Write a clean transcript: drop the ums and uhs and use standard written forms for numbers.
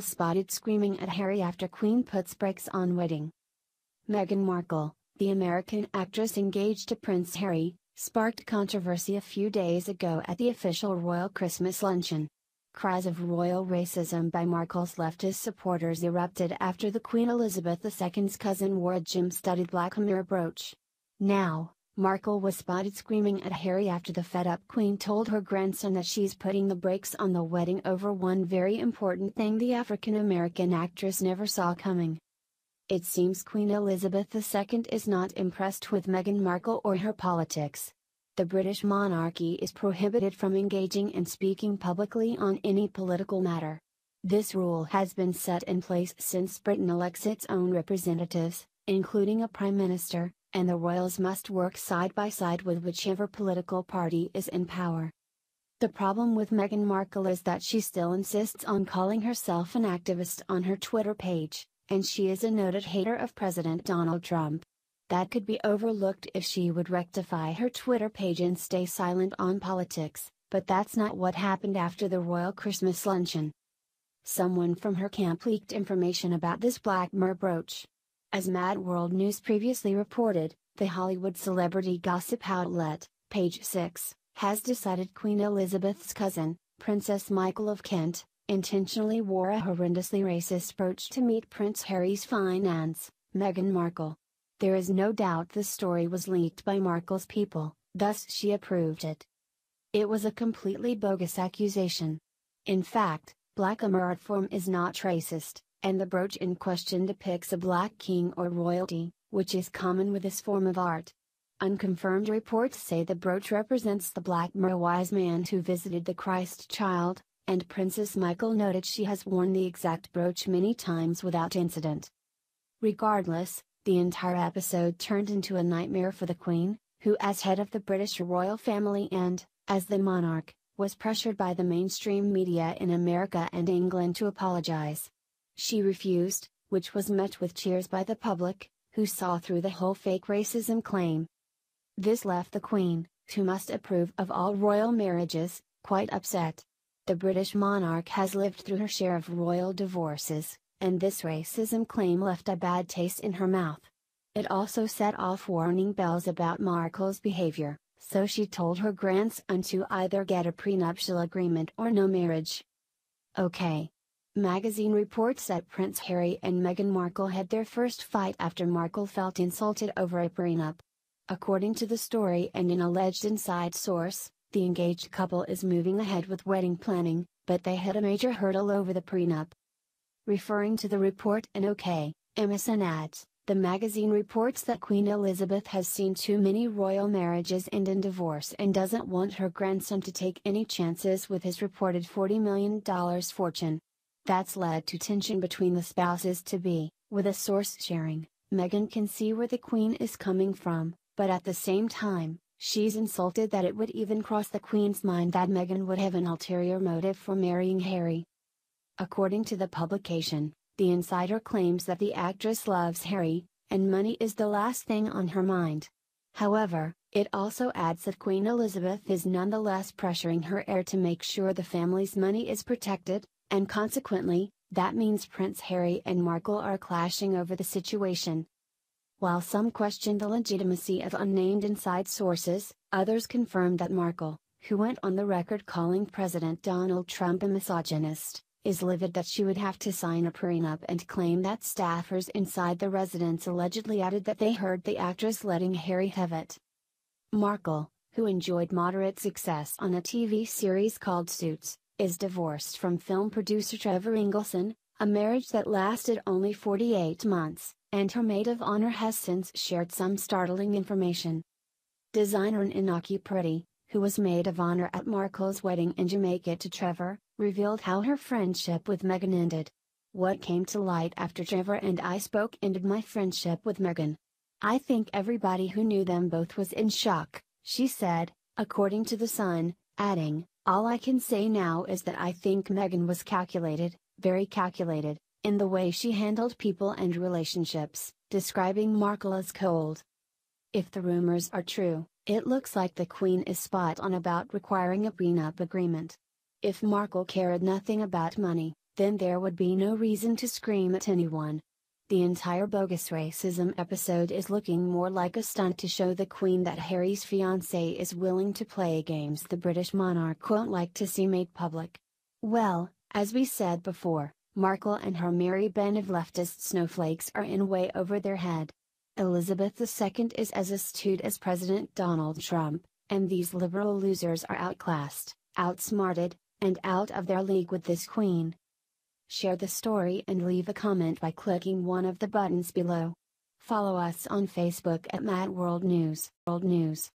spotted screaming at Harry after Queen puts brakes on wedding. Meghan Markle, the American actress engaged to Prince Harry, sparked controversy a few days ago at the official royal Christmas luncheon. Cries of royal racism by Markle's leftist supporters erupted after the Queen Elizabeth II's cousin wore a gem-studded Blackamoor brooch. Now, Markle was spotted screaming at Harry after the fed-up Queen told her grandson that she's putting the brakes on the wedding over one very important thing the African-American actress never saw coming. It seems Queen Elizabeth II is not impressed with Meghan Markle or her politics. The British monarchy is prohibited from engaging and speaking publicly on any political matter. This rule has been set in place since Britain elects its own representatives, including a prime minister, and the royals must work side by side with whichever political party is in power. The problem with Meghan Markle is that she still insists on calling herself an activist on her Twitter page, and she is a noted hater of President Donald Trump. That could be overlooked if she would rectify her Twitter page and stay silent on politics, but that's not what happened after the royal Christmas luncheon. Someone from her camp leaked information about this Blackamoor brooch. As Mad World News previously reported, the Hollywood celebrity gossip outlet, Page 6, has decided Queen Elizabeth's cousin, Princess Michael of Kent, intentionally wore a horrendously racist brooch to meet Prince Harry's fine aunt, Meghan Markle. There is no doubt the story was leaked by Markle's people, thus she approved it. It was a completely bogus accusation. In fact, Blackamoor art form is not racist, and the brooch in question depicts a black king or royalty, which is common with this form of art. Unconfirmed reports say the brooch represents the Blackamoor wise man who visited the Christ child, and Princess Michael noted she has worn the exact brooch many times without incident. Regardless, the entire episode turned into a nightmare for the Queen, who as head of the British royal family and, as the monarch, was pressured by the mainstream media in America and England to apologize. She refused, which was met with cheers by the public, who saw through the whole fake racism claim. This left the Queen, who must approve of all royal marriages, quite upset. The British monarch has lived through her share of royal divorces, and this racism claim left a bad taste in her mouth. It also set off warning bells about Markle's behavior, so she told her grandson to either get a prenuptial agreement or no marriage. OK. Magazine reports that Prince Harry and Meghan Markle had their first fight after Markle felt insulted over a prenup. According to the story and an alleged inside source, the engaged couple is moving ahead with wedding planning, but they hit a major hurdle over the prenup. Referring to the report in OK, MSN adds, the magazine reports that Queen Elizabeth has seen too many royal marriages end in divorce and doesn't want her grandson to take any chances with his reported $40 million fortune. That's led to tension between the spouses-to-be. With a source sharing, Meghan can see where the Queen is coming from, but at the same time, she's insulted that it would even cross the Queen's mind that Meghan would have an ulterior motive for marrying Harry. According to the publication, the insider claims that the actress loves Harry, and money is the last thing on her mind. However, it also adds that Queen Elizabeth is nonetheless pressuring her heir to make sure the family's money is protected, and consequently, that means Prince Harry and Markle are clashing over the situation. While some question the legitimacy of unnamed inside sources, others confirm that Markle, who went on the record calling President Donald Trump a misogynist, is livid that she would have to sign a prenup and claim that staffers inside the residence allegedly added that they heard the actress letting Harry have it. Markle, who enjoyed moderate success on a TV series called Suits, is divorced from film producer Trevor Ingleson, a marriage that lasted only 48 months, and her maid of honor has since shared some startling information. Designer Inaki Pretty, who was maid of honor at Markle's wedding in Jamaica to Trevor, revealed how her friendship with Meghan ended. What came to light after Trevor and I spoke ended my friendship with Meghan. I think everybody who knew them both was in shock, she said, according to The Sun, adding, all I can say now is that I think Meghan was calculated, very calculated, in the way she handled people and relationships, describing Markle as cold. If the rumors are true, it looks like the Queen is spot on about requiring a prenup agreement. If Markle cared nothing about money, then there would be no reason to scream at anyone. The entire bogus racism episode is looking more like a stunt to show the Queen that Harry's fiancé is willing to play games the British monarch won't like to see made public. Well, as we said before, Markle and her merry band of leftist snowflakes are in way over their head. Elizabeth II is as astute as President Donald Trump, and these liberal losers are outclassed, outsmarted, and out of their league with this Queen. Share the story and leave a comment by clicking one of the buttons below. Follow us on Facebook at Mad World News.